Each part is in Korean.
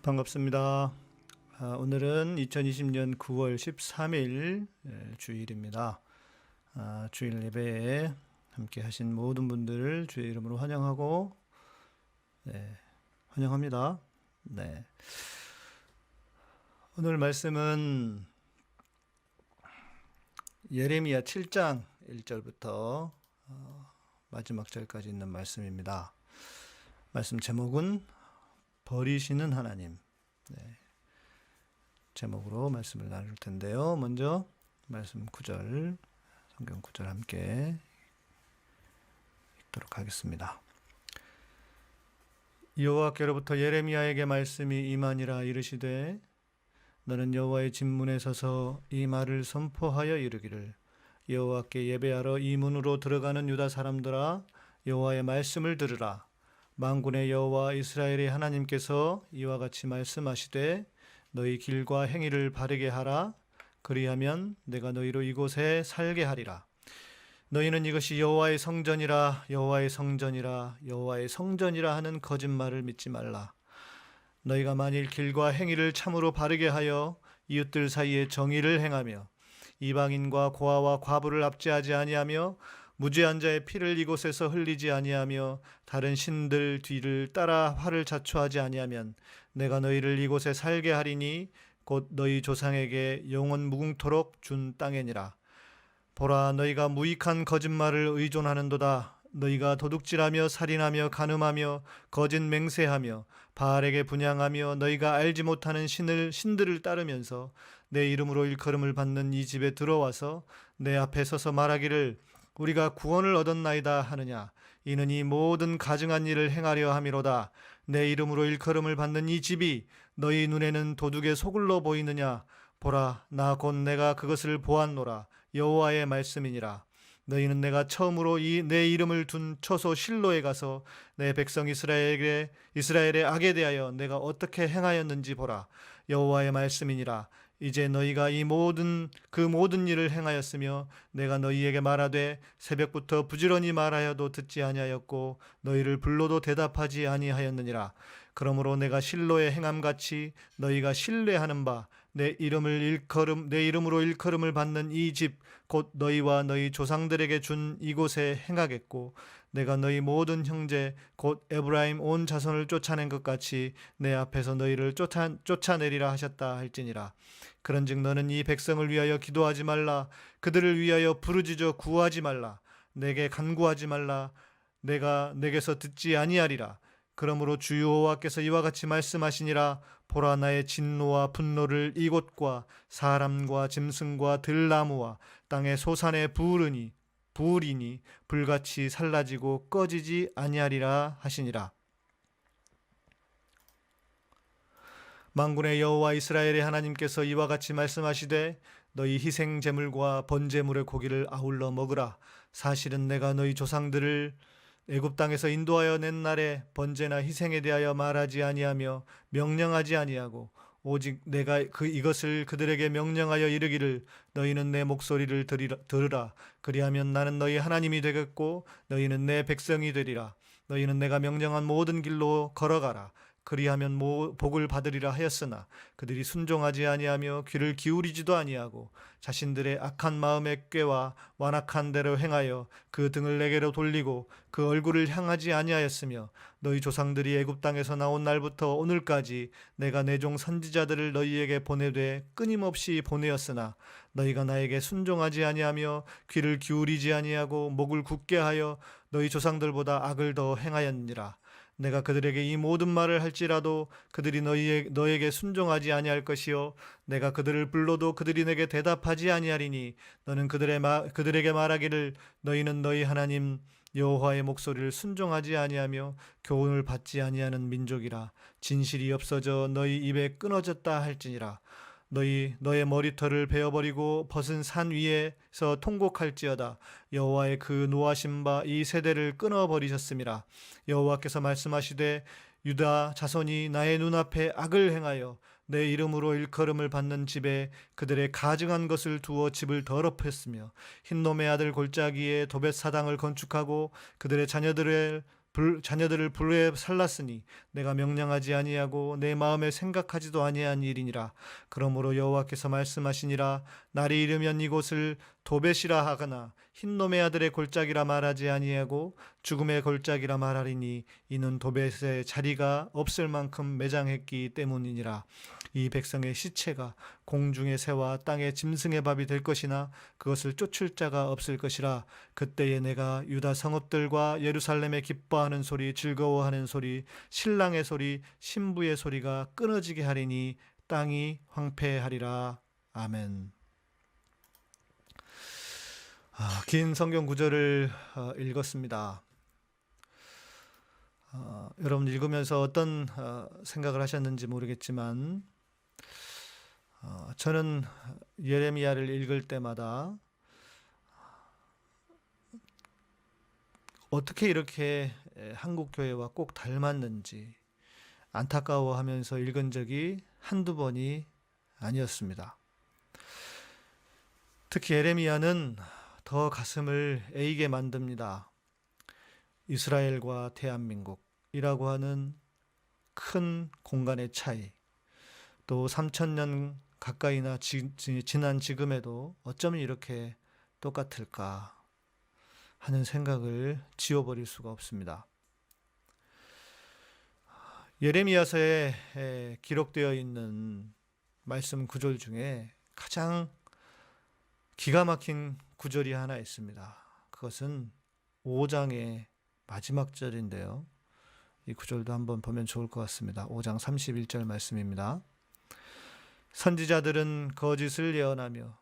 반갑습니다. 오늘은 2020년 9월 13일 주일입니다. 주일 예배에 함께 하신 모든 분들을 주의 이름으로 환영하고 환영합니다. 네. 오늘 말씀은 예레미야 7장 1절부터 마지막 절까지 있는 말씀입니다. 말씀 제목은 버리시는 하나님. 제목으로 말씀을 나눌 텐데요. 먼저 말씀 9절, 성경 9절 함께 읽도록 하겠습니다. 여호와께로부터 예레미야에게 말씀이 임하니라. 이르시되 너는 여호와의 진문에 서서 이 말을 선포하여 이르기를, 여호와께 예배하러 이 문으로 들어가는 유다 사람들아, 여호와의 말씀을 들으라. 만군의 여호와 이스라엘의 하나님께서 이와 같이 말씀하시되 너희 길과 행위를 바르게 하라. 그리하면 내가 너희로 이곳에 살게 하리라. 너희는 이것이 여호와의 성전이라, 여호와의 성전이라, 여호와의 성전이라 하는 거짓말을 믿지 말라. 너희가 만일 길과 행위를 참으로 바르게 하여 이웃들 사이에 정의를 행하며 이방인과 고아와 과부를 압제하지 아니하며 무죄한 자의 피를 이곳에서 흘리지 아니하며 다른 신들 뒤를 따라 화를 자초하지 아니하면 내가 너희를 이곳에 살게 하리니 곧 너희 조상에게 영원 무궁토록 준 땅이니라. 보라, 너희가 무익한 거짓말을 의존하는도다. 너희가 도둑질하며 살인하며 간음하며 거짓 맹세하며 바알에게 분향하며 너희가 알지 못하는 신들을 따르면서 내 이름으로 일컬음을 받는 이 집에 들어와서 내 앞에 서서 말하기를 우리가 구원을 얻었나이다 하느냐. 이는 이 모든 가증한 일을 행하려 함이로다. 내 이름으로 일컬음을 받는 이 집이 너희 눈에는 도둑의 소굴로 보이느냐. 보라, 나 곧 내가 그것을 보았노라. 여호와의 말씀이니라. 너희는 내가 처음으로 내 이름을 둔 처소 실로에 가서 내 백성 이스라엘의 악에 대하여 내가 어떻게 행하였는지 보라. 여호와의 말씀이니라. 이제 너희가 그 모든 일을 행하였으며 내가 너희에게 말하되 새벽부터 부지런히 말하여도 듣지 아니하였고 너희를 불러도 대답하지 아니하였느니라. 그러므로 내가 실로에 행함같이 너희가 신뢰하는 바 내 이름으로 일컬음을 받는 이 집 곧 너희와 너희 조상들에게 준 이곳에 행하겠고 내가 너희 모든 형제 곧 에브라임 온 자손을 쫓아낸 것 같이 내 앞에서 너희를 쫓아내리라 하셨다 할지니라. 그런즉 너는 이 백성을 위하여 기도하지 말라. 그들을 위하여 부르짖어 구하지 말라. 내게 간구하지 말라. 내가 내게서 듣지 아니하리라. 그러므로 주 여호와께서 이와 같이 말씀하시니라. 보라, 나의 진노와 분노를 이곳과 사람과 짐승과 들나무와 땅의 소산에 부으리니 불같이 살라지고 꺼지지 아니하리라 하시니라. 만군의 여호와 이스라엘의 하나님께서 이와 같이 말씀하시되 너희 희생 제물과 번제물의 고기를 아울러 먹으라. 사실은 내가 너희 조상들을 애굽 땅에서 인도하여 낸 날에 번제나 희생에 대하여 말하지 아니하며 명령하지 아니하고 오직 내가 이것을 그들에게 명령하여 이르기를 너희는 내 목소리를 들으라. 그리하면 나는 너희 하나님이 되겠고 너희는 내 백성이 되리라. 너희는 내가 명령한 모든 길로 걸어가라. 그리하면 복을 받으리라 하였으나 그들이 순종하지 아니하며 귀를 기울이지도 아니하고 자신들의 악한 마음의 꾀와 완악한 대로 행하여 그 등을 내게로 돌리고 그 얼굴을 향하지 아니하였으며 너희 조상들이 애굽 땅에서 나온 날부터 오늘까지 내가 내 종 선지자들을 너희에게 보내되 끊임없이 보내었으나 너희가 나에게 순종하지 아니하며 귀를 기울이지 아니하고 목을 굳게 하여 너희 조상들보다 악을 더 행하였느니라. 내가 그들에게 이 모든 말을 할지라도 그들이 너에게 순종하지 아니할 것이요 내가 그들을 불러도 그들이 내게 대답하지 아니하리니 너는 그들에게 말하기를 너희는 너희 하나님 여호와의 목소리를 순종하지 아니하며 교훈을 받지 아니하는 민족이라. 진실이 없어져 너희 입에 끊어졌다 할지니라. 너의 머리털을 베어버리고 벗은 산 위에서 통곡할지어다. 여호와의 그 노하신 바 이 세대를 끊어버리셨음이라. 여호와께서 말씀하시되 유다 자손이 나의 눈앞에 악을 행하여 내 이름으로 일컬음을 받는 집에 그들의 가증한 것을 두어 집을 더럽혔으며 흰놈의 아들 골짜기에 도벳 사당을 건축하고 그들의 자녀들을 자녀들을 불에 살랐으니 내가 명령하지 아니하고 내 마음에 생각하지도 아니한 일이니라. 그러므로 여호와께서 말씀하시니라. 날이 이르면 이곳을 도벳이라 하거나 흰놈의 아들의 골짜기라 말하지 아니하고 죽음의 골짜기라 말하리니 이는 도벳의 자리가 없을 만큼 매장했기 때문이니라. 이 백성의 시체가 공중의 새와 땅의 짐승의 밥이 될 것이나 그것을 쫓을 자가 없을 것이라. 그때에 내가 유다 성읍들과 예루살렘에 기뻐하는 소리, 즐거워하는 소리, 신랑의 소리, 신부의 소리가 끊어지게 하리니 땅이 황폐하리라. 아멘. 긴 성경 구절을 읽었습니다. 여러분 읽으면서 어떤 생각을 하셨는지 모르겠지만 저는 예레미야를 읽을 때마다 어떻게 이렇게 한국 교회와 꼭 닮았는지 안타까워하면서 읽은 적이 한두 번이 아니었습니다. 특히 예레미야는 더 가슴을 애이게 만듭니다. 이스라엘과 대한민국이라고 하는 큰 공간의 차이, 또 3,000년 가까이나 지난 지금에도 어쩌면 이렇게 똑같을까 하는 생각을 지워버릴 수가 없습니다. 예레미야서에 기록되어 있는 말씀 구절 중에 가장 기가 막힌 구절이 하나 있습니다. 그것은 5장의 마지막 절인데요. 이 구절도 한번 보면 좋을 것 같습니다. 5장 31절 말씀입니다. 선지자들은 거짓을 예언하며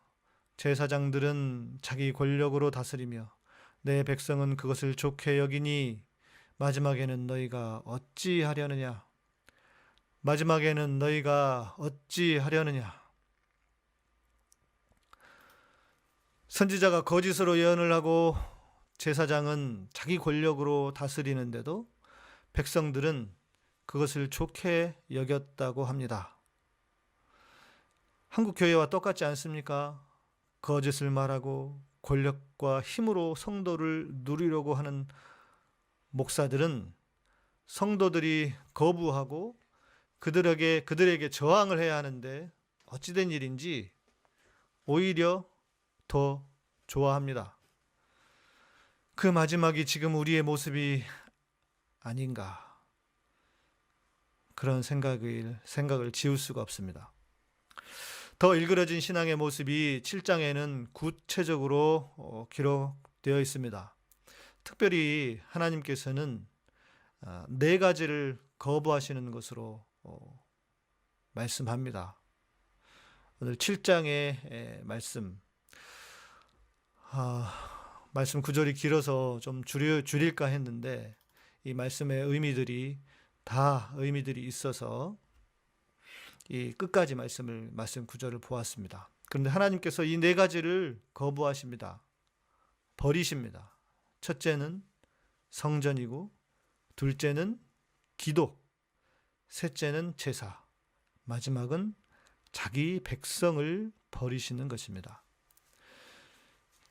제사장들은 자기 권력으로 다스리며 내 백성은 그것을 좋게 여기니 마지막에는 너희가 어찌하려느냐? 마지막에는 너희가 어찌하려느냐? 선지자가 거짓으로 예언을 하고 제사장은 자기 권력으로 다스리는데도 백성들은 그것을 좋게 여겼다고 합니다. 한국 교회와 똑같지 않습니까? 거짓을 말하고 권력과 힘으로 성도를 누리려고 하는 목사들은 성도들이 거부하고 그들에게 저항을 해야 하는데 어찌된 일인지 오히려 더 좋아합니다. 그 마지막이 지금 우리의 모습이 아닌가, 그런 생각을 지울 수가 없습니다. 더 일그러진 신앙의 모습이 7장에는 구체적으로 기록되어 있습니다. 특별히 하나님께서는 4가지를 거부하시는 것으로 말씀합니다. 오늘 7장의 말씀 구절이 길어서 좀 줄일까 했는데 이 말씀의 의미들이 다 의미들이 있어서 이 끝까지 말씀 구절을 보았습니다. 그런데 하나님께서 이 4가지를 거부하십니다. 버리십니다. 첫째는 성전이고, 둘째는 기도, 셋째는 제사, 마지막은 자기 백성을 버리시는 것입니다.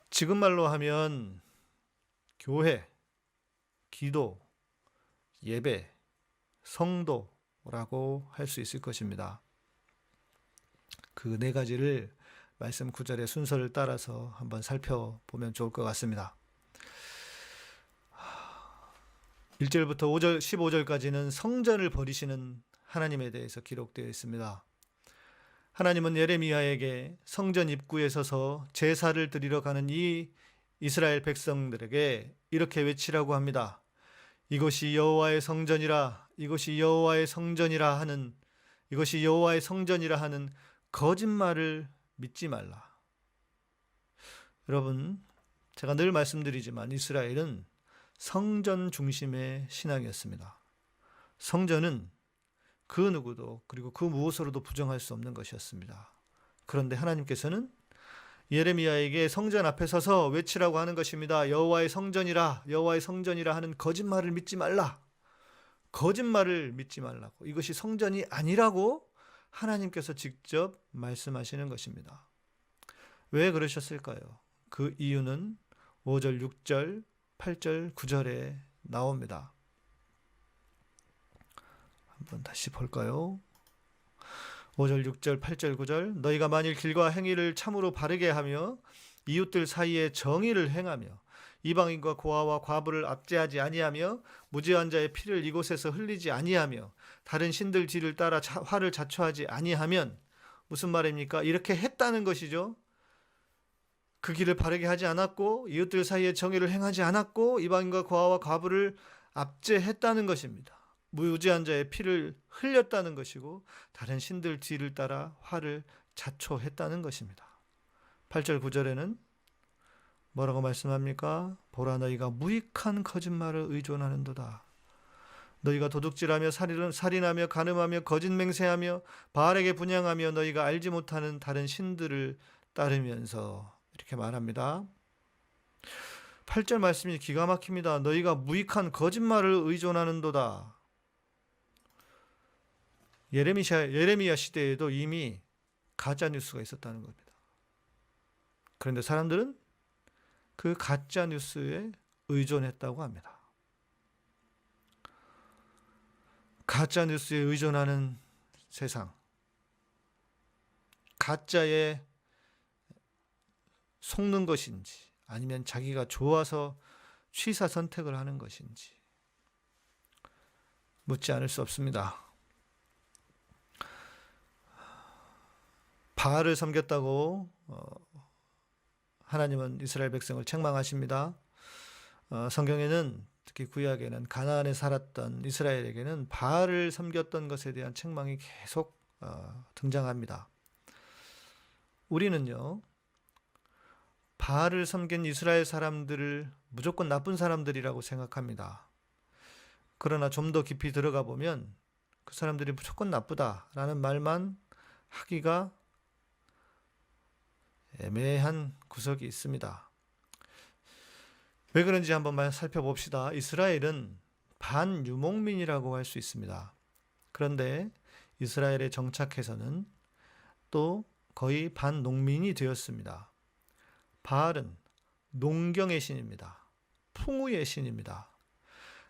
지금 말로 하면 교회, 기도, 예배, 성도라고 할 수 있을 것입니다. 그 4가지를 말씀 9절의 순서를 따라서 한번 살펴보면 좋을 것 같습니다. 1절부터 15절까지는 성전을 버리시는 하나님에 대해서 기록되어 있습니다. 하나님은 예레미야에게 성전 입구에 서서 제사를 드리러 가는 이 이스라엘 백성들에게 이렇게 외치라고 합니다. 이것이 여호와의 성전이라, 이것이 여호와의 성전이라 하는 거짓말을 믿지 말라. 여러분, 제가 늘 말씀드리지만 이스라엘은 성전 중심의 신앙이었습니다. 성전은 그 누구도 그리고 그 무엇으로도 부정할 수 없는 것이었습니다. 그런데 하나님께서는 예레미야에게 성전 앞에 서서 외치라고 하는 것입니다. 여호와의 성전이라, 여호와의 성전이라 하는 거짓말을 믿지 말라. 거짓말을 믿지 말라고. 이것이 성전이 아니라고 하나님께서 직접 말씀하시는 것입니다. 왜 그러셨을까요? 그 이유는 5절, 6절, 8절, 9절에 나옵니다. 한번 다시 볼까요? 5절, 6절, 8절, 9절. 너희가 만일 길과 행위를 참으로 바르게 하며 이웃들 사이에 정의를 행하며 이방인과 고아와 과부를 압제하지 아니하며 무죄한 자의 피를 이곳에서 흘리지 아니하며 다른 신들 뒤를 따라 화를 자초하지 아니하면, 무슨 말입니까? 이렇게 했다는 것이죠. 그 길을 바르게 하지 않았고 이웃들 사이에 정의를 행하지 않았고 이방인과 고아와 과부를 압제했다는 것입니다. 무죄한 자의 피를 흘렸다는 것이고 다른 신들 뒤를 따라 화를 자초했다는 것입니다. 8절 9절에는 뭐라고 말씀합니까? 보라, 너희가 무익한 거짓말을 의존하는도다. 너희가 도둑질하며 살인하며 간음하며 거짓 맹세하며 바알에게 분향하며 너희가 알지 못하는 다른 신들을 따르면서, 이렇게 말합니다. 8절 말씀이 기가 막힙니다. 너희가 무익한 거짓말을 의존하는도다. 예레미야 시대에도 이미 가짜 뉴스가 있었다는 겁니다. 그런데 사람들은 그 가짜 뉴스에 의존했다고 합니다. 가짜 뉴스에 의존하는 세상, 가짜에 속는 것인지 아니면 자기가 좋아서 취사 선택을 하는 것인지 묻지 않을 수 없습니다. 바알을 섬겼다고 하나님은 이스라엘 백성을 책망하십니다. 성경에는, 특히 구약에는 가나안에 살았던 이스라엘에게는 바알을 섬겼던 것에 대한 책망이 계속 등장합니다. 우리는요, 바알을 섬긴 이스라엘 사람들을 무조건 나쁜 사람들이라고 생각합니다. 그러나 좀 더 깊이 들어가 보면 그 사람들이 무조건 나쁘다라는 말만 하기가 애매한 구석이 있습니다. 왜 그런지 한번 살펴봅시다. 이스라엘은 반유목민이라고 할 수 있습니다. 그런데 이스라엘에 정착해서는 또 거의 반농민이 되었습니다. 바알은 농경의 신입니다. 풍우의 신입니다.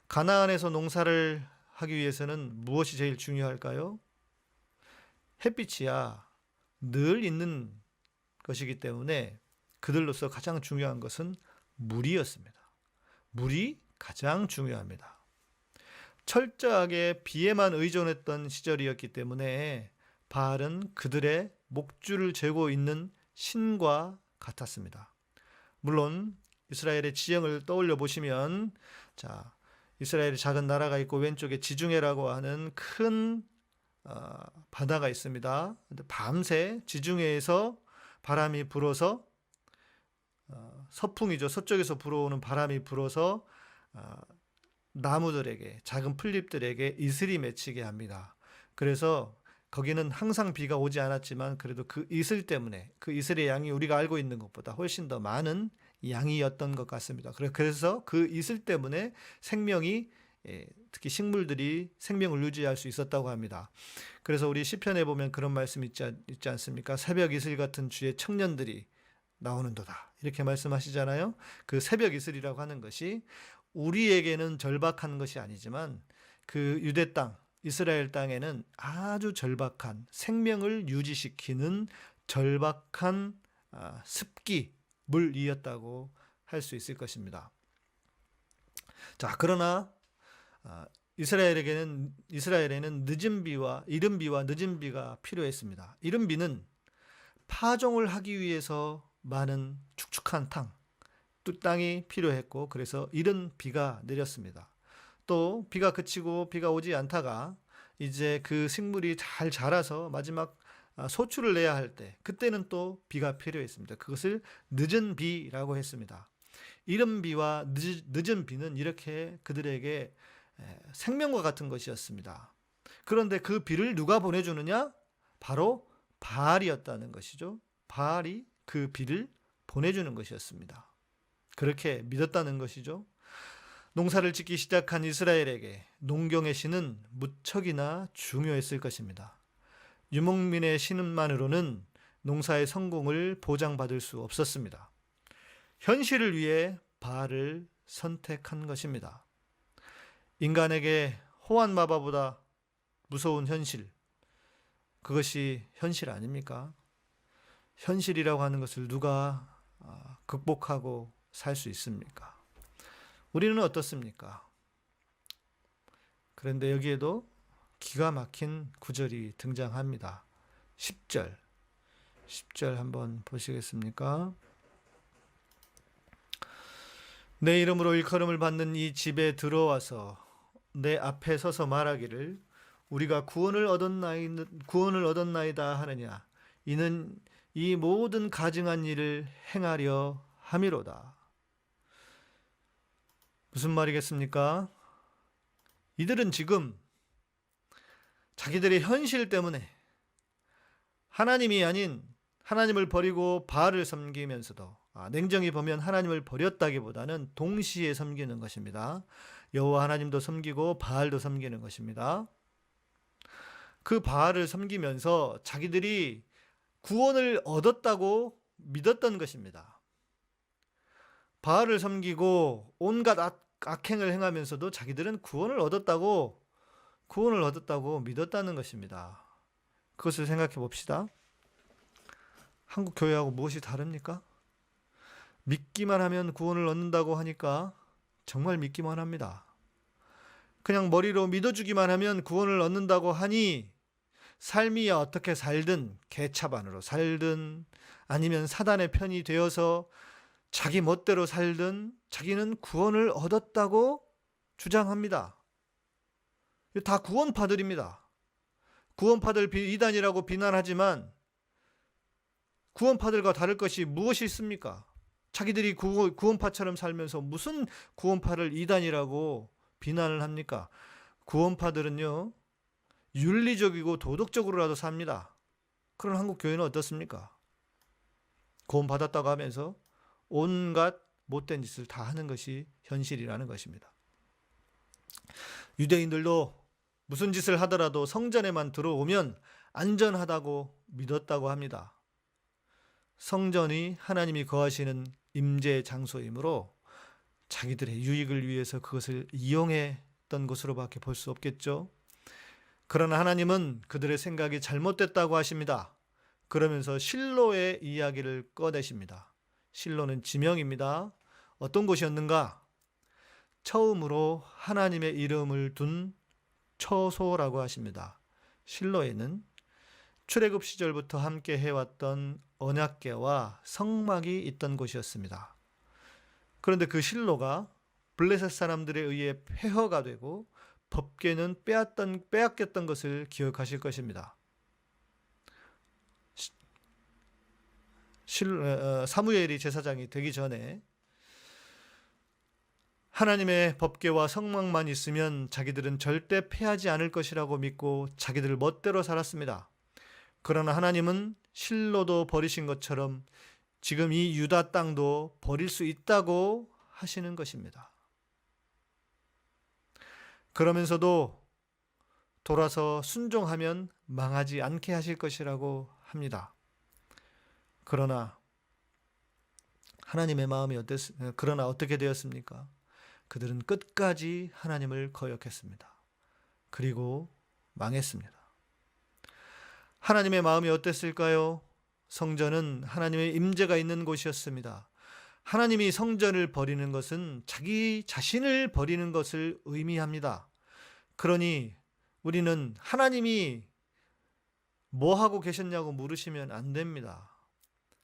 가나안에서 농사를 하기 위해서는 무엇이 제일 중요할까요? 햇빛이야 늘 있는 것이기 때문에 그들로서 가장 중요한 것은 물이었습니다. 물이 가장 중요합니다. 철저하게 비에만 의존했던 시절이었기 때문에 바알은 그들의 목줄을 재고 있는 신과 같았습니다. 물론 이스라엘의 지형을 떠올려 보시면, 자, 이스라엘의 작은 나라가 있고 왼쪽에 지중해라고 하는 큰 바다가 있습니다. 밤새 지중해에서 바람이 불어서, 서풍이죠. 서쪽에서 불어오는 바람이 불어서 나무들에게, 작은 풀잎들에게 이슬이 맺히게 합니다. 그래서 거기는 항상 비가 오지 않았지만 그래도 그 이슬 때문에, 그 이슬의 양이 우리가 알고 있는 것보다 훨씬 더 많은 양이었던 것 같습니다. 그래서 그 이슬 때문에 생명이, 특히 식물들이 생명을 유지할 수 있었다고 합니다. 그래서 우리 시편에 보면 그런 말씀 있지 않습니까? 새벽 이슬 같은 주의 청년들이 나오는도다, 이렇게 말씀하시잖아요. 그 새벽 이슬이라고 하는 것이 우리에게는 절박한 것이 아니지만 그 유대 땅, 이스라엘 땅에는 아주 절박한, 생명을 유지시키는 절박한 습기, 물이었다고 할 수 있을 것입니다. 자, 그러나 이스라엘에는 늦은 비와 이른 비와 늦은 비가 필요했습니다. 이른 비는 파종을 하기 위해서 많은 축축한 땅이 필요했고, 그래서 이른 비가 내렸습니다. 또 비가 그치고 비가 오지 않다가 이제 그 식물이 잘 자라서 마지막 소출을 내야 할 때, 그때는 또 비가 필요했습니다. 그것을 늦은 비라고 했습니다. 이른 비와 늦은 비는 이렇게 그들에게 생명과 같은 것이었습니다. 그런데 그 비를 누가 보내주느냐? 바로 바알이었다는 것이죠. 바알이 그 비를 보내주는 것이었습니다. 그렇게 믿었다는 것이죠. 농사를 짓기 시작한 이스라엘에게 농경의 신은 무척이나 중요했을 것입니다. 유목민의 신음만으로는 농사의 성공을 보장받을 수 없었습니다. 현실을 위해 바알을 선택한 것입니다. 인간에게 호환마바보다 무서운 현실, 그것이 현실 아닙니까? 현실이라고 하는 것을 누가 극복하고 살 수 있습니까? 우리는 어떻습니까? 그런데 여기에도 기가 막힌 구절이 등장합니다. 10절 한번 보시겠습니까? 내 이름으로 일컬음을 받는 이 집에 들어와서 내 앞에 서서 말하기를 우리가 구원을 얻었나이다 하느냐. 이는 이 모든 가증한 일을 행하려 함이로다. 무슨 말이겠습니까? 이들은 지금 자기들의 현실 때문에 하나님이 아닌 하나님을 버리고 바알을 섬기면서도 냉정히 보면 하나님을 버렸다기보다는 동시에 섬기는 것입니다. 여호와 하나님도 섬기고 바알도 섬기는 것입니다. 그 바알을 섬기면서 자기들이 구원을 얻었다고 믿었던 것입니다. 바알을 섬기고 온갖 악행을 행하면서도 자기들은 구원을 얻었다고 믿었다는 것입니다. 그것을 생각해 봅시다. 한국 교회하고 무엇이 다릅니까? 믿기만 하면 구원을 얻는다고 하니까 정말 믿기만 합니다. 그냥 머리로 믿어주기만 하면 구원을 얻는다고 하니 삶이 어떻게 살든 개차반으로 살든 아니면 사단의 편이 되어서 자기 멋대로 살든 자기는 구원을 얻었다고 주장합니다. 다 구원파들입니다. 구원파들 이단이라고 비난하지만 구원파들과 다를 것이 무엇이 있습니까? 자기들이 구원파처럼 살면서 무슨 구원파를 이단이라고 비난을 합니까? 구원파들은요, 윤리적이고 도덕적으로라도 삽니다. 그런 한국 교회는 어떻습니까? 구원받았다고 하면서 온갖 못된 짓을 다 하는 것이 현실이라는 것입니다. 유대인들도 무슨 짓을 하더라도 성전에만 들어오면 안전하다고 믿었다고 합니다. 성전이 하나님이 거하시는 임재 장소이므로 자기들의 유익을 위해서 그것을 이용했던 것으로밖에 볼 수 없겠죠. 그러나 하나님은 그들의 생각이 잘못됐다고 하십니다. 그러면서 실로의 이야기를 꺼내십니다. 실로는 지명입니다. 어떤 곳이었는가? 처음으로 하나님의 이름을 둔 처소라고 하십니다. 실로에는 출애굽 시절부터 함께 해왔던 언약궤와 성막이 있던 곳이었습니다. 그런데 그 실로가 블레셋 사람들에 의해 폐허가 되고 법궤는 빼앗겼던 것을 기억하실 것입니다. 사무엘이 제사장이 되기 전에 하나님의 법궤와 성막만 있으면 자기들은 절대 패하지 않을 것이라고 믿고 자기들 멋대로 살았습니다. 그러나 하나님은 실로도 버리신 것처럼 지금 이 유다 땅도 버릴 수 있다고 하시는 것입니다. 그러면서도 돌아서 순종하면 망하지 않게 하실 것이라고 합니다. 그러나 하나님의 마음이 그러나 어떻게 되었습니까? 그들은 끝까지 하나님을 거역했습니다. 그리고 망했습니다. 하나님의 마음이 어땠을까요? 성전은 하나님의 임재가 있는 곳이었습니다. 하나님이 성전을 버리는 것은 자기 자신을 버리는 것을 의미합니다. 그러니 우리는 하나님이 뭐 하고 계셨냐고 물으시면 안 됩니다.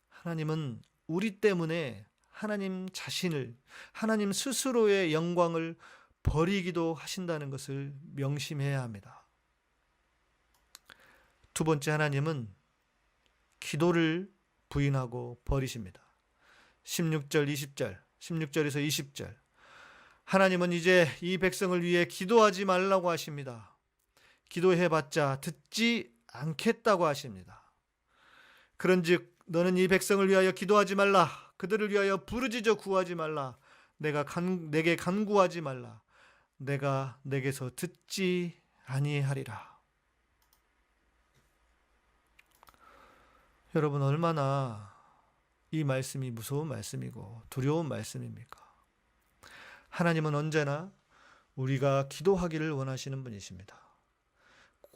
하나님은 우리 때문에 하나님 자신을, 하나님 스스로의 영광을 버리기도 하신다는 것을 명심해야 합니다. 두 번째, 하나님은 기도를 부인하고 버리십니다. 16절에서 20절. 하나님은 이제 이 백성을 위해 기도하지 말라고 하십니다. 기도해봤자 듣지 않겠다고 하십니다. 그런즉 너는 이 백성을 위하여 기도하지 말라. 그들을 위하여 부르짖어 구하지 말라. 내게 간구하지 말라. 내가 내게서 듣지 아니하리라. 여러분, 얼마나 이 말씀이 무서운 말씀이고 두려운 말씀입니까? 하나님은 언제나 우리가 기도하기를 원하시는 분이십니다.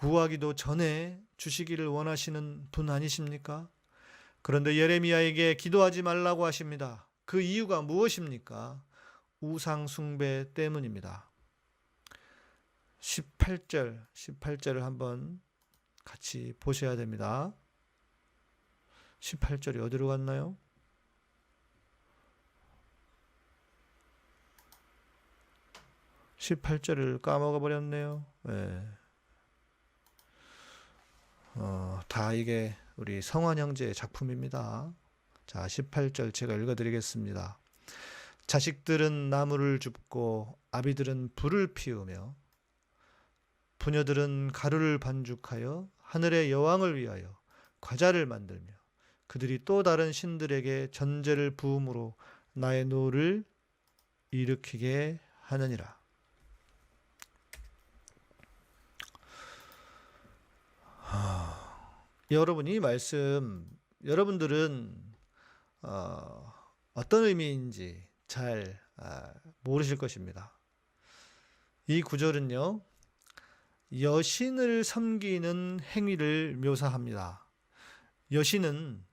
구하기도 전에 주시기를 원하시는 분 아니십니까? 그런데 예레미야에게 기도하지 말라고 하십니다. 그 이유가 무엇입니까? 우상 숭배 때문입니다. 18절을 한번 같이 보셔야 됩니다. 18절이 어디로 갔나요? 18절을 까먹어 버렸네요. 네. 다 이게 우리 성환 형제의 작품입니다. 자, 18절 제가 읽어드리겠습니다. 자식들은 나무를 줍고 아비들은 불을 피우며 부녀들은 가루를 반죽하여 하늘의 여왕을 위하여 과자를 만들며 그들이 또 다른 신들에게 전제를 부음으로 나의 노를 일으키게 하느니라. 여러분, 이 말씀 여러분들은 어떤 의미인지 잘 모르실 것입니다. 이 구절은요, 여신을 섬기는 행위를 묘사합니다. 여신은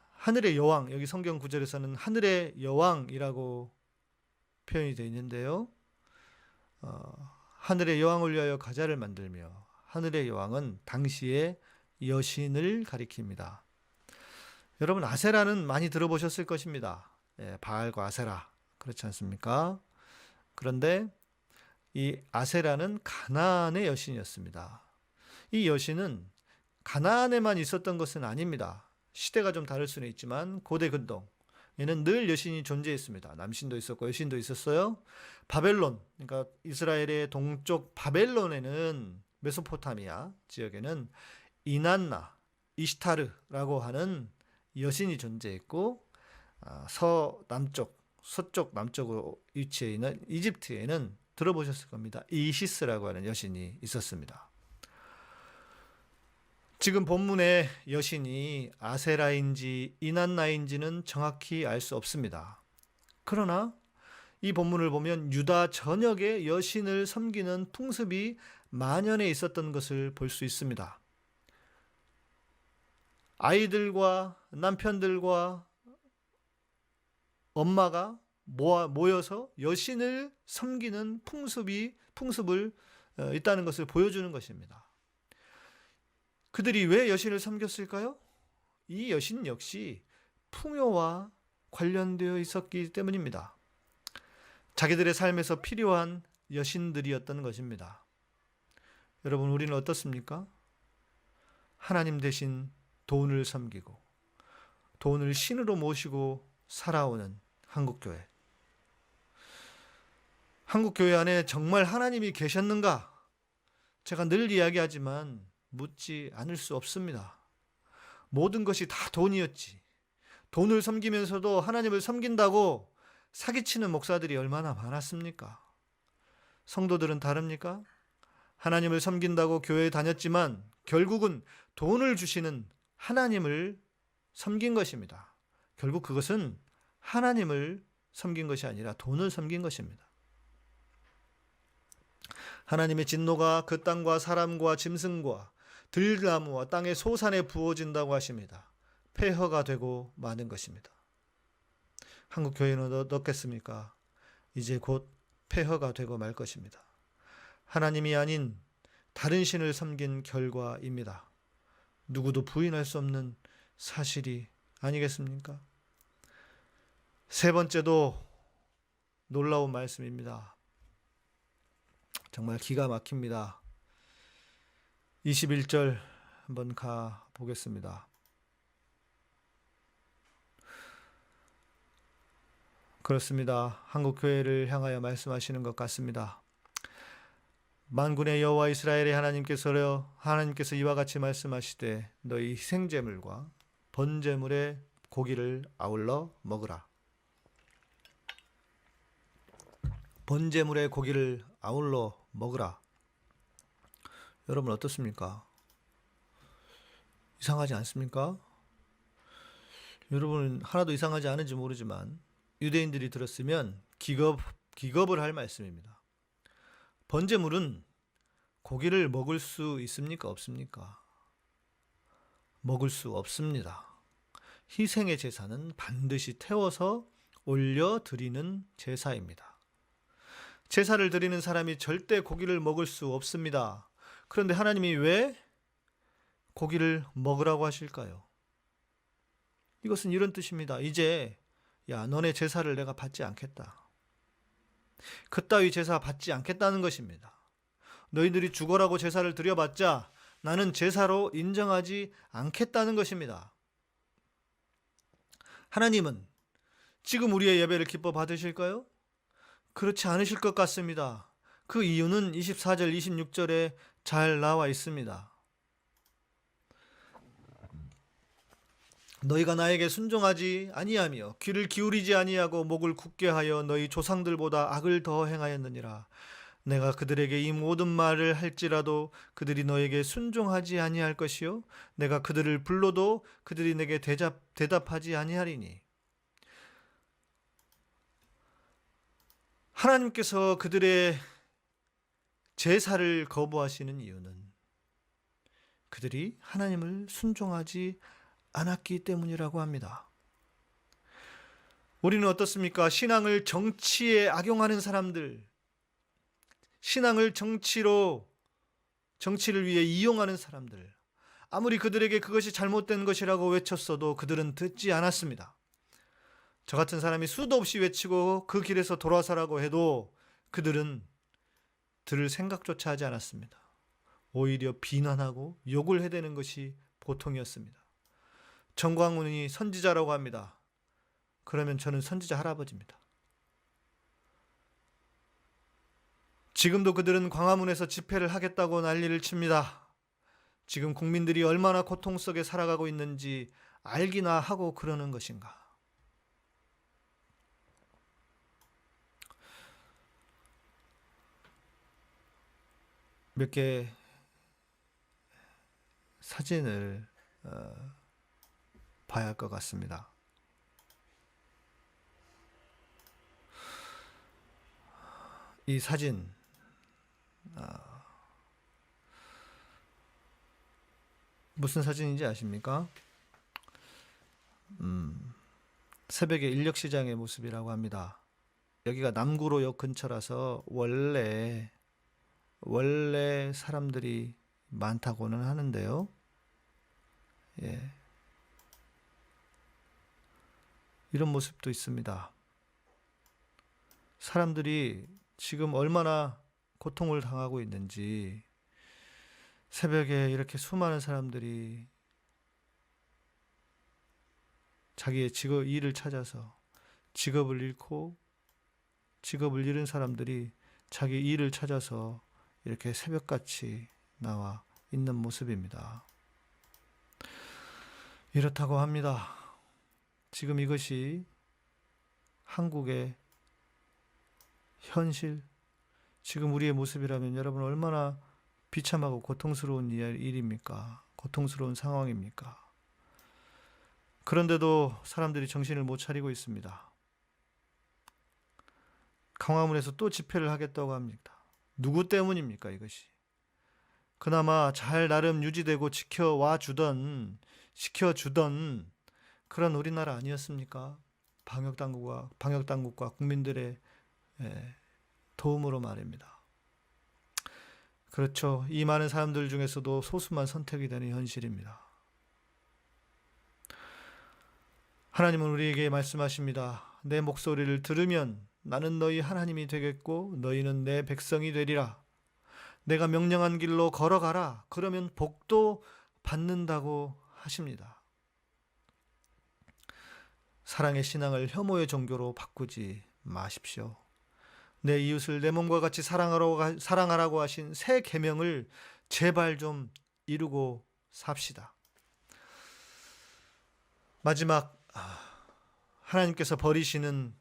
하늘의 여왕, 여기 성경 구절에서는 하늘의 여왕이라고 표현이 되어 있는데요. 하늘의 여왕을 위하여 과자를 만들며, 하늘의 여왕은 당시의 여신을 가리킵니다. 여러분, 아세라는 많이 들어보셨을 것입니다. 바알과 아세라, 그렇지 않습니까? 그런데 이 아세라는 가나안의 여신이었습니다. 이 여신은 가나안에만 있었던 것은 아닙니다. 시대가 좀 다를 수는 있지만 고대 근동에는 늘 여신이 존재했습니다. 남신도 있었고 여신도 있었어요. 바벨론, 그러니까 이스라엘의 동쪽 바벨론에는, 메소포타미아 지역에는 이난나, 이시타르라고 하는 여신이 존재했고, 서쪽 남쪽으로 위치해 있는 이집트에는 들어보셨을 겁니다. 이시스라고 하는 여신이 있었습니다. 지금 본문의 여신이 아세라인지 이난나인지는 정확히 알 수 없습니다. 그러나 이 본문을 보면 유다 전역에 여신을 섬기는 풍습이 만연해 있었던 것을 볼 수 있습니다. 아이들과 남편들과 엄마가 모여서 여신을 섬기는 풍습을 있다는 것을 보여주는 것입니다. 그들이 왜 여신을 섬겼을까요? 이 여신 역시 풍요와 관련되어 있었기 때문입니다. 자기들의 삶에서 필요한 여신들이었던 것입니다. 여러분, 우리는 어떻습니까? 하나님 대신 돈을 섬기고 돈을 신으로 모시고 살아오는 한국교회. 한국교회 안에 정말 하나님이 계셨는가? 제가 늘 이야기하지만 묻지 않을 수 없습니다. 모든 것이 다 돈이었지. 돈을 섬기면서도 하나님을 섬긴다고 사기치는 목사들이 얼마나 많았습니까? 성도들은 다릅니까? 하나님을 섬긴다고 교회에 다녔지만 결국은 돈을 주시는 하나님을 섬긴 것입니다. 결국 그것은 하나님을 섬긴 것이 아니라 돈을 섬긴 것입니다. 하나님의 진노가 그 땅과 사람과 짐승과 들나무와 땅의 소산에 부어진다고 하십니다. 폐허가 되고 마는 것입니다. 한국교회는 어떻겠습니까? 이제 곧 폐허가 되고 말 것입니다. 하나님이 아닌 다른 신을 섬긴 결과입니다. 누구도 부인할 수 없는 사실이 아니겠습니까? 세 번째도 놀라운 말씀입니다. 정말 기가 막힙니다. 21절 한번 가 보겠습니다. 그렇습니다. 한국교회를 향하여 말씀하시는 것 같습니다. 만군의 여호와 이스라엘의 하나님께서 이와 같이 말씀하시되 너희 희생제물과 번제물의 고기를 아울러 먹으라. 번제물의 고기를 아울러 먹으라. 여러분 어떻습니까? 이상하지 않습니까? 여러분 하나도 이상하지 않은지 모르지만 유대인들이 들었으면 기겁을 할 말씀입니다. 번제물은 고기를 먹을 수 있습니까? 없습니까? 먹을 수 없습니다. 희생의 제사는 반드시 태워서 올려드리는 제사입니다. 제사를 드리는 사람이 절대 고기를 먹을 수 없습니다. 그런데 하나님이 왜 고기를 먹으라고 하실까요? 이것은 이런 뜻입니다. 이제 너네 제사를 내가 받지 않겠다. 그따위 제사 받지 않겠다는 것입니다. 너희들이 죽어라고 제사를 드려봤자 나는 제사로 인정하지 않겠다는 것입니다. 하나님은 지금 우리의 예배를 기뻐 받으실까요? 그렇지 않으실 것 같습니다. 그 이유는 24절, 26절에 잘 나와 있습니다. 너희가 나에게 순종하지 아니하며 귀를 기울이지 아니하고 목을 굳게 하여 너희 조상들보다 악을 더 행하였느니라. 내가 그들에게 이 모든 말을 할지라도 그들이 너에게 순종하지 아니할 것이요 내가 그들을 불러도 그들이 내게 대답하지 아니하리니. 하나님께서 그들의 제사를 거부하시는 이유는 그들이 하나님을 순종하지 않았기 때문이라고 합니다. 우리는 어떻습니까? 신앙을 정치에 악용하는 사람들, 신앙을 정치를 위해 이용하는 사람들, 아무리 그들에게 그것이 잘못된 것이라고 외쳤어도 그들은 듣지 않았습니다. 저 같은 사람이 수도 없이 외치고 그 길에서 돌아서라고 해도 그들은 들을 생각조차 하지 않았습니다. 오히려 비난하고 욕을 해대는 것이 보통이었습니다. 정광훈이 선지자라고 합니다. 그러면 저는 선지자 할아버지입니다. 지금도 그들은 광화문에서 집회를 하겠다고 난리를 칩니다. 지금 국민들이 얼마나 고통 속에 살아가고 있는지 알기나 하고 그러는 것인가. 몇 개 사진을 봐야 할 것 같습니다. 이 사진 무슨 사진인지 아십니까? 새벽에 인력시장의 모습이라고 합니다. 여기가 남구로역 근처라서 원래 사람들이 많다고는 하는데요. 예. 이런 모습도 있습니다. 사람들이 지금 얼마나 고통을 당하고 있는지, 새벽에 이렇게 수많은 사람들이 자기의 일을 찾아서 직업을 잃고, 직업을 잃은 사람들이 자기 일을 찾아서 이렇게 새벽같이 나와 있는 모습입니다. 이렇다고 합니다. 지금 이것이 한국의 현실, 지금 우리의 모습이라면 여러분 얼마나 비참하고 고통스러운 일입니까? 고통스러운 상황입니까? 그런데도 사람들이 정신을 못 차리고 있습니다. 광화문에서 또 집회를 하겠다고 합니다. 누구 때문입니까, 이것이? 그나마 잘 나름 유지되고 지켜주던 그런 우리나라 아니었습니까? 방역당국과 국민들의 도움으로 말입니다. 그렇죠. 이 많은 사람들 중에서도 소수만 선택이 되는 현실입니다. 하나님은 우리에게 말씀하십니다. 내 목소리를 들으면 나는 너희 하나님이 되겠고 너희는 내 백성이 되리라. 내가 명령한 길로 걸어가라. 그러면 복도 받는다고 하십니다. 사랑의 신앙을 혐오의 종교로 바꾸지 마십시오. 내 이웃을 내 몸과 같이 사랑하라고 하신 새 계명을 제발 좀 이루고 삽시다. 마지막, 하나님께서 버리시는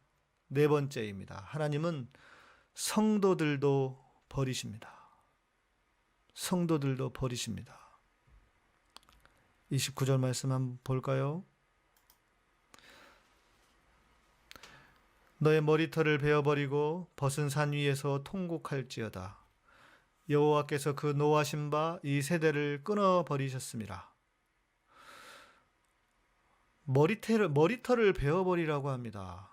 네 번째입니다. 하나님은 성도들도 버리십니다. 성도들도 버리십니다. 29절 말씀 한번 볼까요? 너의 머리털을 베어버리고 벗은 산 위에서 통곡할지어다. 여호와께서 그 노하신 바 이 세대를 끊어 버리셨습니다. 머리털을 베어버리라고 합니다.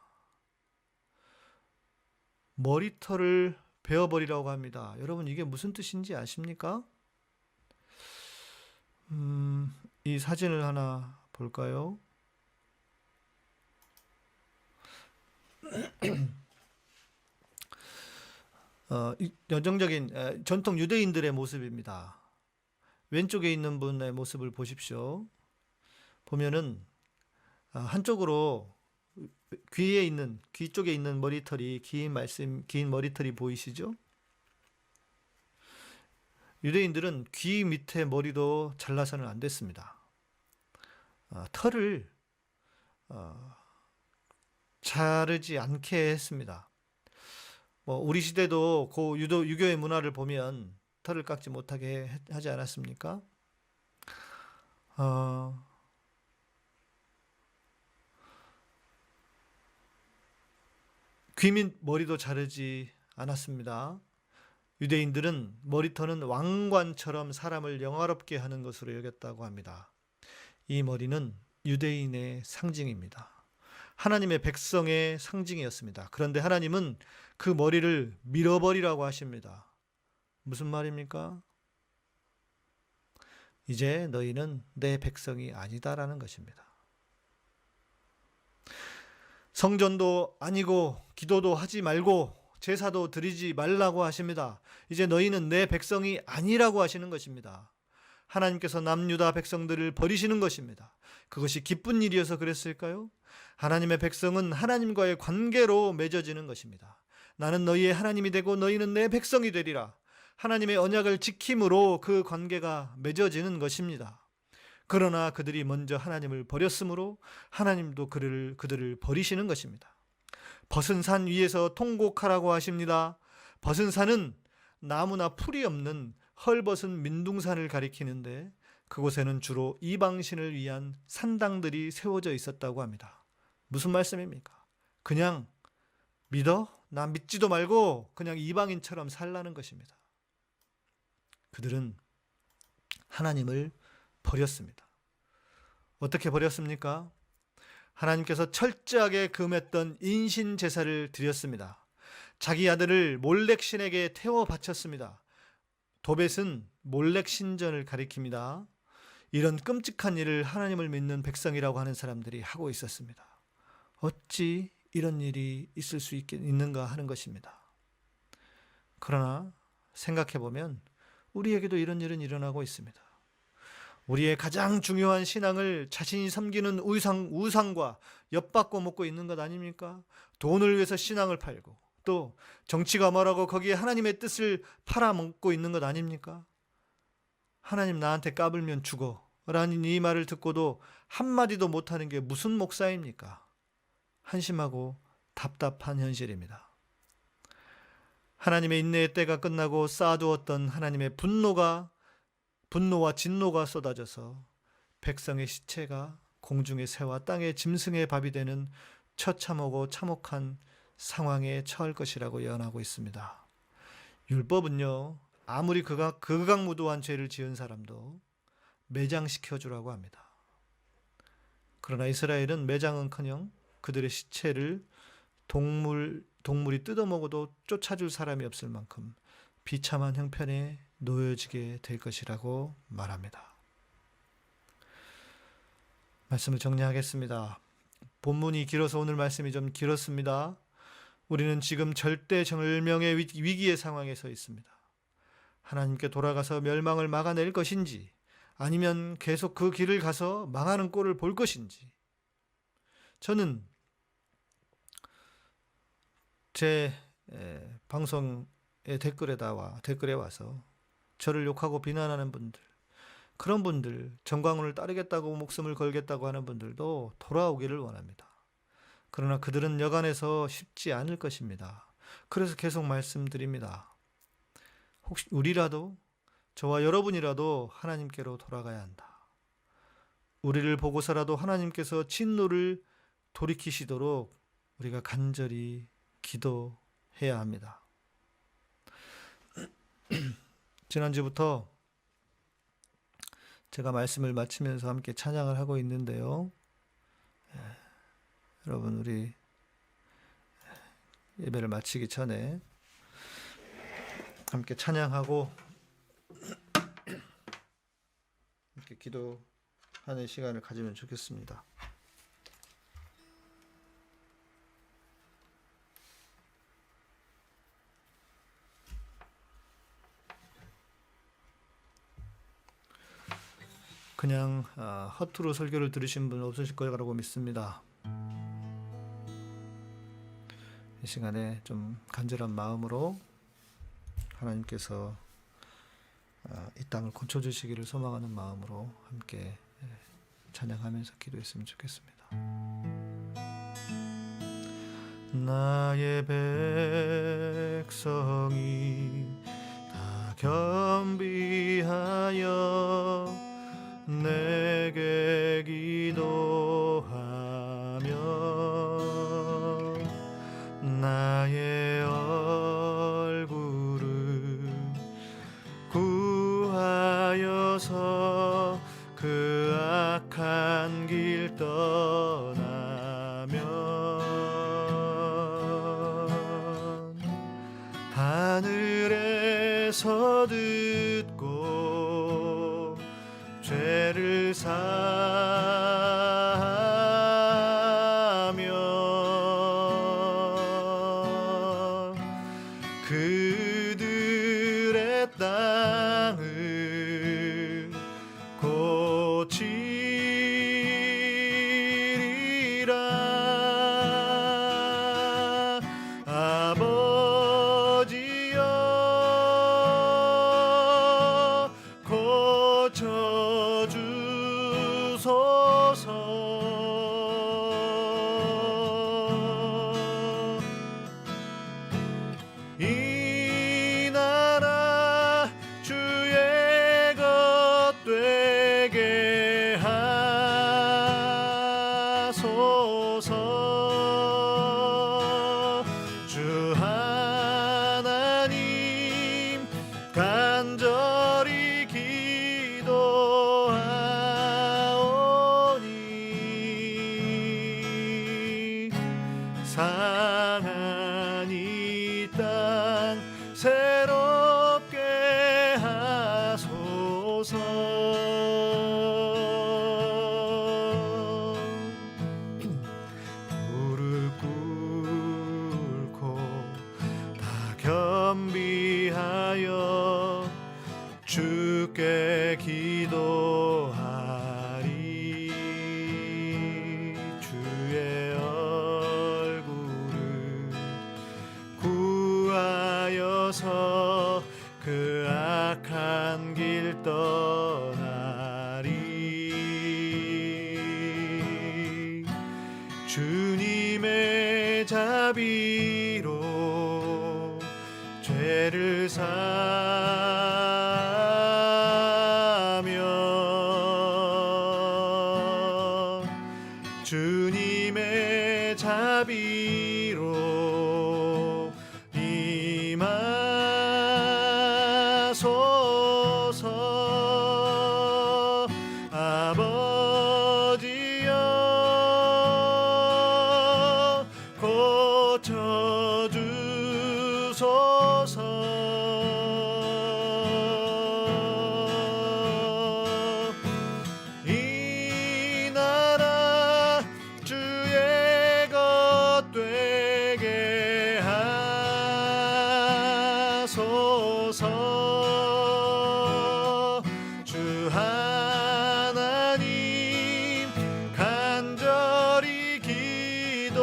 머리털을 베어버리라고 합니다. 여러분, 이게 무슨 뜻인지 아십니까? 이 사진을 하나 볼까요? 연정적인 전통 유대인들의 모습입니다. 왼쪽에 있는 분의 모습을 보십시오. 보면은 한쪽으로 귀 쪽에 있는 머리털이 긴 머리털이 보이시죠? 유대인들은 귀 밑에 머리도 잘라서는 안 됐습니다. 털을 자르지 않게 했습니다. 우리 시대도 그 유교의 문화를 보면 털을 깎지 못하게 하지 않았습니까? 귀 밑 머리도 자르지 않았습니다. 유대인들은 머리털은 왕관처럼 사람을 영화롭게 하는 것으로 여겼다고 합니다. 이 머리는 유대인의 상징입니다. 하나님의 백성의 상징이었습니다. 그런데 하나님은 그 머리를 밀어버리라고 하십니다. 무슨 말입니까? 이제 너희는 내 백성이 아니다라는 것입니다. 성전도 아니고 기도도 하지 말고 제사도 드리지 말라고 하십니다. 이제 너희는 내 백성이 아니라고 하시는 것입니다. 하나님께서 남유다 백성들을 버리시는 것입니다. 그것이 기쁜 일이어서 그랬을까요? 하나님의 백성은 하나님과의 관계로 맺어지는 것입니다. 나는 너희의 하나님이 되고 너희는 내 백성이 되리라. 하나님의 언약을 지킴으로 그 관계가 맺어지는 것입니다. 그러나 그들이 먼저 하나님을 버렸으므로 하나님도 그들을 버리시는 것입니다. 벗은 산 위에서 통곡하라고 하십니다. 벗은 산은 나무나 풀이 없는 헐벗은 민둥산을 가리키는데 그곳에는 주로 이방신을 위한 산당들이 세워져 있었다고 합니다. 무슨 말씀입니까? 그냥 믿어? 나 믿지도 말고 그냥 이방인처럼 살라는 것입니다. 그들은 하나님을 버렸습니다. 어떻게 버렸습니까? 하나님께서 철저하게 금했던 인신 제사를 드렸습니다. 자기 아들을 몰렉신에게 태워 바쳤습니다. 도벳은 몰렉 신전을 가리킵니다. 이런 끔찍한 일을 하나님을 믿는 백성이라고 하는 사람들이 하고 있었습니다. 어찌 이런 일이 있을 수 있는가 하는 것입니다. 그러나 생각해보면 우리에게도 이런 일은 일어나고 있습니다. 우리의 가장 중요한 신앙을 자신이 섬기는 우상과 엿받고 먹고 있는 것 아닙니까? 돈을 위해서 신앙을 팔고 또 정치가 뭐라고 거기에 하나님의 뜻을 팔아먹고 있는 것 아닙니까? 하나님 나한테 까불면 죽어 라는 이 말을 듣고도 한마디도 못하는 게 무슨 목사입니까? 한심하고 답답한 현실입니다. 하나님의 인내의 때가 끝나고 쌓아두었던 하나님의 분노와 진노가 쏟아져서 백성의 시체가 공중의 새와 땅의 짐승의 밥이 되는 처참하고 참혹한 상황에 처할 것이라고 예언하고 있습니다. 율법은요, 아무리 극악무도한 죄를 지은 사람도 매장시켜주라고 합니다. 그러나 이스라엘은 매장은커녕 그들의 시체를 동물이 뜯어먹어도 쫓아줄 사람이 없을 만큼 비참한 형편에 놓여지게 될 것이라고 말합니다. 말씀을 정리하겠습니다. 본문이 길어서 오늘 말씀이 좀 길었습니다. 우리는 지금 절대절명의 위기의 상황에 서 있습니다. 하나님께 돌아가서 멸망을 막아낼 것인지 아니면 계속 그 길을 가서 망하는 꼴을 볼 것인지. 저는 제 방송의 댓글에 와서 저를 욕하고 비난하는 분들, 그런 분들, 정광훈을 따르겠다고 목숨을 걸겠다고 하는 분들도 돌아오기를 원합니다. 그러나 그들은 여간해서 쉽지 않을 것입니다. 그래서 계속 말씀드립니다. 혹시 우리라도, 저와 여러분이라도 하나님께로 돌아가야 한다. 우리를 보고서라도 하나님께서 진노를 돌이키시도록 우리가 간절히 기도해야 합니다. 지난주부터 제가 말씀을 마치면서 함께 찬양을 하고 있는데요. 여러분, 우리 예배를 마치기 전에 함께 찬양하고 이렇게 기도하는 시간을 가지면 좋겠습니다. 그냥 허투루 설교를 들으신 분 없으실 거라고 믿습니다. 이 시간에 좀 간절한 마음으로 하나님께서 이 땅을 고쳐주시기를 소망하는 마음으로 함께 찬양하면서 기도했으면 좋겠습니다. 나의 백성이 다 겸비하여 내게 기도하며 나의 얼굴을 구하여서 그 악한 길 떠나면 하늘에서 듣고 죄를 사하며 그들의 땅을 고치리라. 아버지여 고쳐주소서. 이 나라 주의 것 되게 하소서. 주 하나님 간절히 기도하오니 상한 이 땅 새롭게 하소서. 무릎 꿇고 다 겸비하여 주께 기도하리. 주의 얼굴을 구하여서 그 악한 길 떠나리. 주님의 자비로 죄를 사하며 주님의 자비로 임하소서. 아버지여 고쳐주소서. 이 나라 주의 것 되게 하소서. 주 하나님 간절히 기도하오니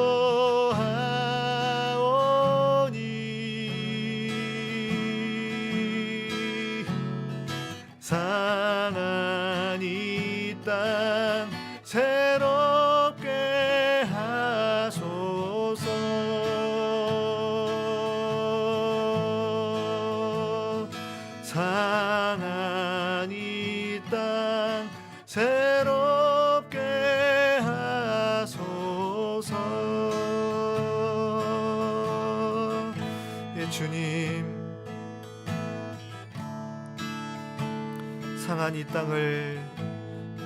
상한 이 땅 새롭게 하소서. 상한 이 땅 새롭게 하소서. 예, 주님 상한 이 땅을,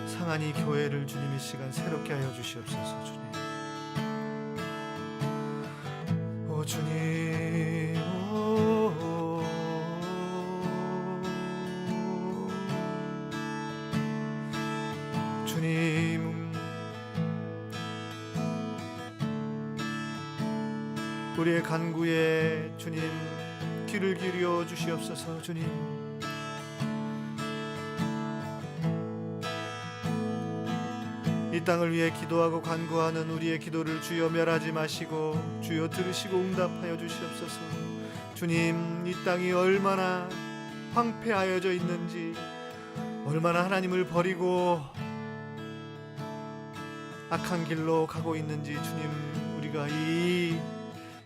상한 이 교회를 주님 이 시간 새롭게 하여 주시옵소서. 주님, 오 주님, 오 주님, 우리의 간구에 주님 귀를 기울여 주시옵소서. 주님, 이 땅을 위해 기도하고 간구하는 우리의 기도를 주여 멸하지 마시고 주여 들으시고 응답하여 주시옵소서. 주님, 이 땅이 얼마나 황폐하여져 있는지, 얼마나 하나님을 버리고 악한 길로 가고 있는지 주님, 우리가 이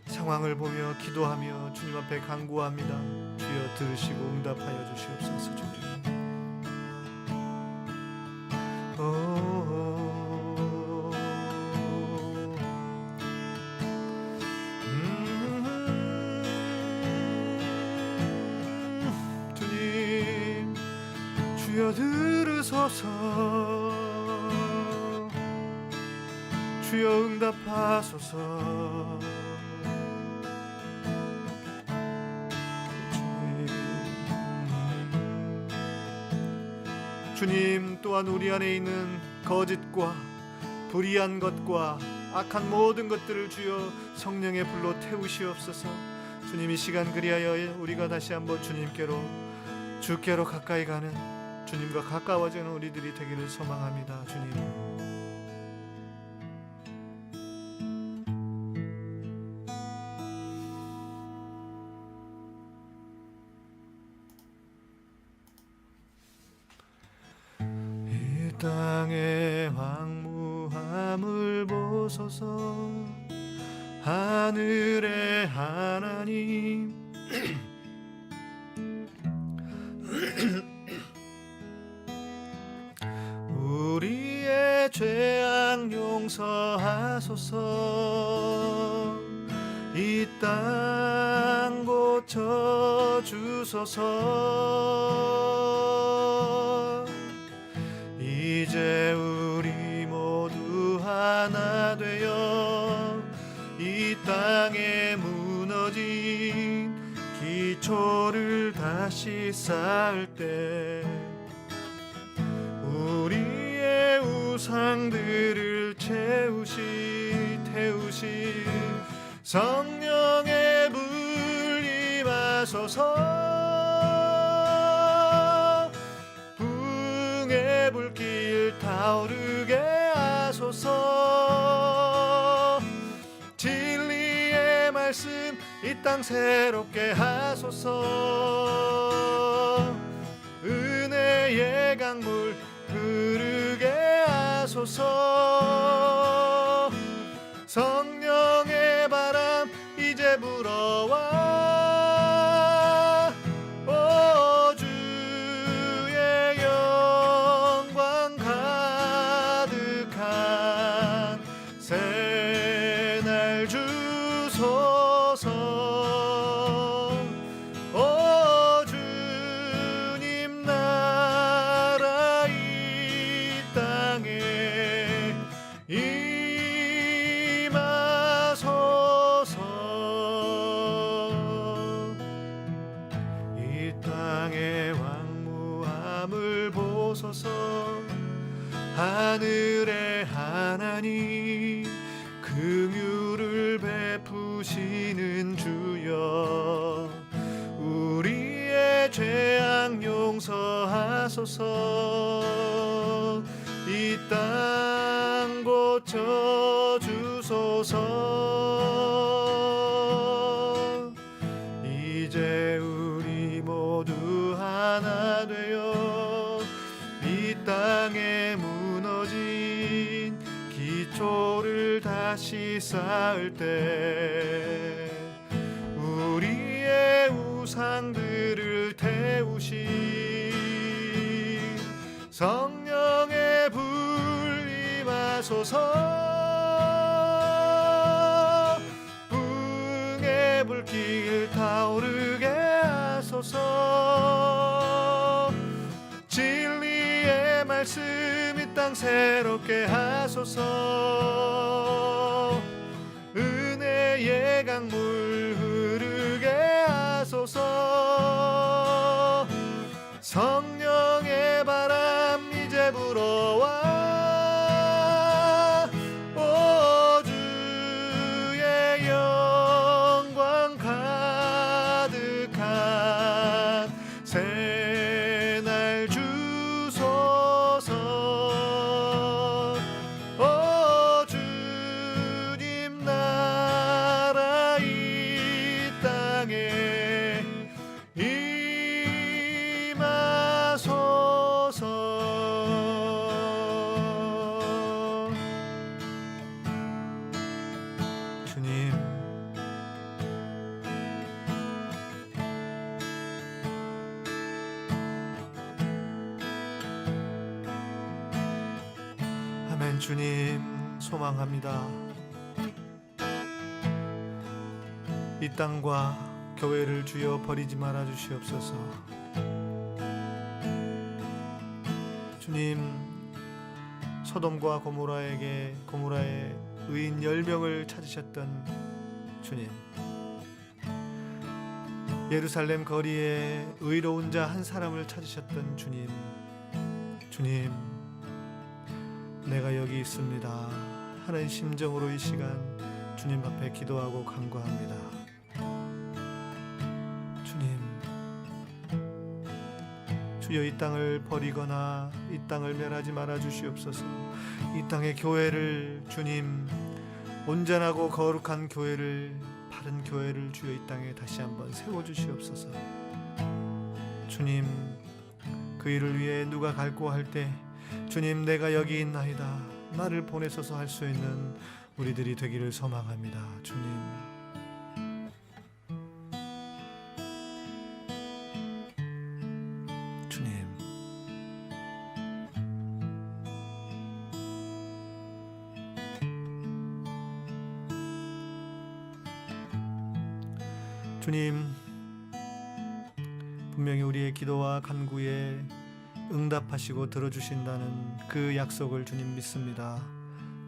상황을 보며 기도하며 주님 앞에 간구합니다. 주여 들으시고 응답하여 주시옵소서. 주님, 주님, 주여 들으소서. 주여 응답하소서. 주님, 또한 우리 안에 있는 거짓과 불의한 것과 악한 모든 것들을 주여 성령의 불로 태우시옵소서. 주님, 이 시간 그리하여 우리가 다시 한번 주께로 가까이 가는, 주님과 가까워지는 우리들이 되기를 소망합니다. 주님, 땅의 황무함을 보소서. 하늘의 하나님, 우리의 죄악 용서하소서. 이 땅 고쳐 주소서. 이제 우리 모두 하나 되어 이 땅에 무너진 기초를 다시 쌓을 때 우리의 우상들을 태우시 성령의 불 임하소서. 붕의 불길 타오르게 하소서. 진리의 말씀 이 땅 새롭게 하소서. 은혜의 강물 흐르게 하소서. 성령의 바람 이제 불어와. 오 주의 영광 가득한 새날 주소서. 오 주님 나라 이 땅에 임하소서. 이 땅의 왕무함을 보소서. 하늘의 하나님 긍휼을 베푸시는 주여 우리의 죄악 용서하소서. 이 땅 고쳐 주소서. 이제 우리 모두 하나 되어 이 땅에 무너진 기초를 다시 쌓을 때 우리의 우상들을 태우시 성령의 불 임하소서. 붕의 불길 타오르게 하소서. 말씀 이 땅 새롭게 하소서. 은혜의 강물 흐르게 하소서. 성령의 바람 이제 불어와 오 주의 영광 가득한 새날 주소서. 오 주님 나라 이 땅에 임하소서. 주님, 아멘. 주님 소망합니다. 이 땅과 교회를 주여 버리지 말아 주시옵소서. 주님, 소돔과 고모라의 의인 10명을 찾으셨던 주님, 예루살렘 거리에 의로운 자 한 사람을 찾으셨던 주님, 주님, 내가 여기 있습니다 하는 심정으로 이 시간 주님 앞에 기도하고 간구합니다. 주님, 주여 이 땅을 버리거나 이 땅을 멸하지 말아 주시옵소서. 이 땅의 교회를, 주님, 온전하고 거룩한 교회를, 바른 교회를 주여 이 땅에 다시 한번 세워주시옵소서. 주님, 그 일을 위해 누가 갈구할 때 주님, 내가 여기 있나이다, 나를 보내소서 할 수 있는 우리들이 되기를 소망합니다. 주님, 주님, 주님, 분명히 우리의 기도와 간구에 응답하시고 들어주신다는 그 약속을 주님 믿습니다.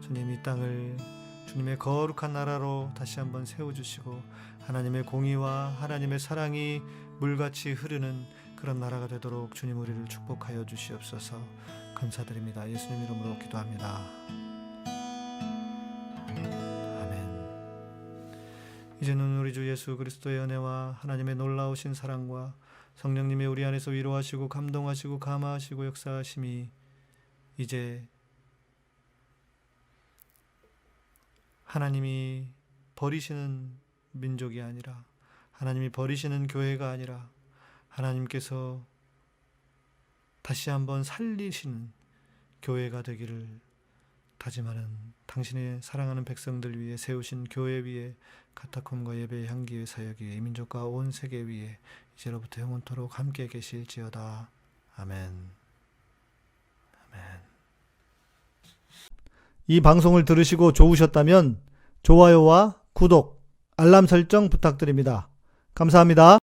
주님, 이 땅을 주님의 거룩한 나라로 다시 한번 세워주시고 하나님의 공의와 하나님의 사랑이 물같이 흐르는 그런 나라가 되도록 주님 우리를 축복하여 주시옵소서. 감사드립니다. 예수님 이름으로 기도합니다. 아멘. 이제는 우리 주 예수 그리스도의 은혜와 하나님의 놀라우신 사랑과 성령님의 우리 안에서 위로하시고 감동하시고 감화하시고 역사하심이 이제 하나님이 버리시는 민족이 아니라, 하나님이 버리시는 교회가 아니라 하나님께서 다시 한번 살리시는 교회가 되기를 다짐하는 당신의 사랑하는 백성들 위해 세우신 교회 위에 카타콤과 예배의 향기의 사역 위에 이 민족과 온 세계 위에 이제로부터 영원토록 함께 계실지어다. 아멘. 아멘. 이 방송을 들으시고 좋으셨다면 좋아요와 구독, 알람 설정 부탁드립니다. 감사합니다.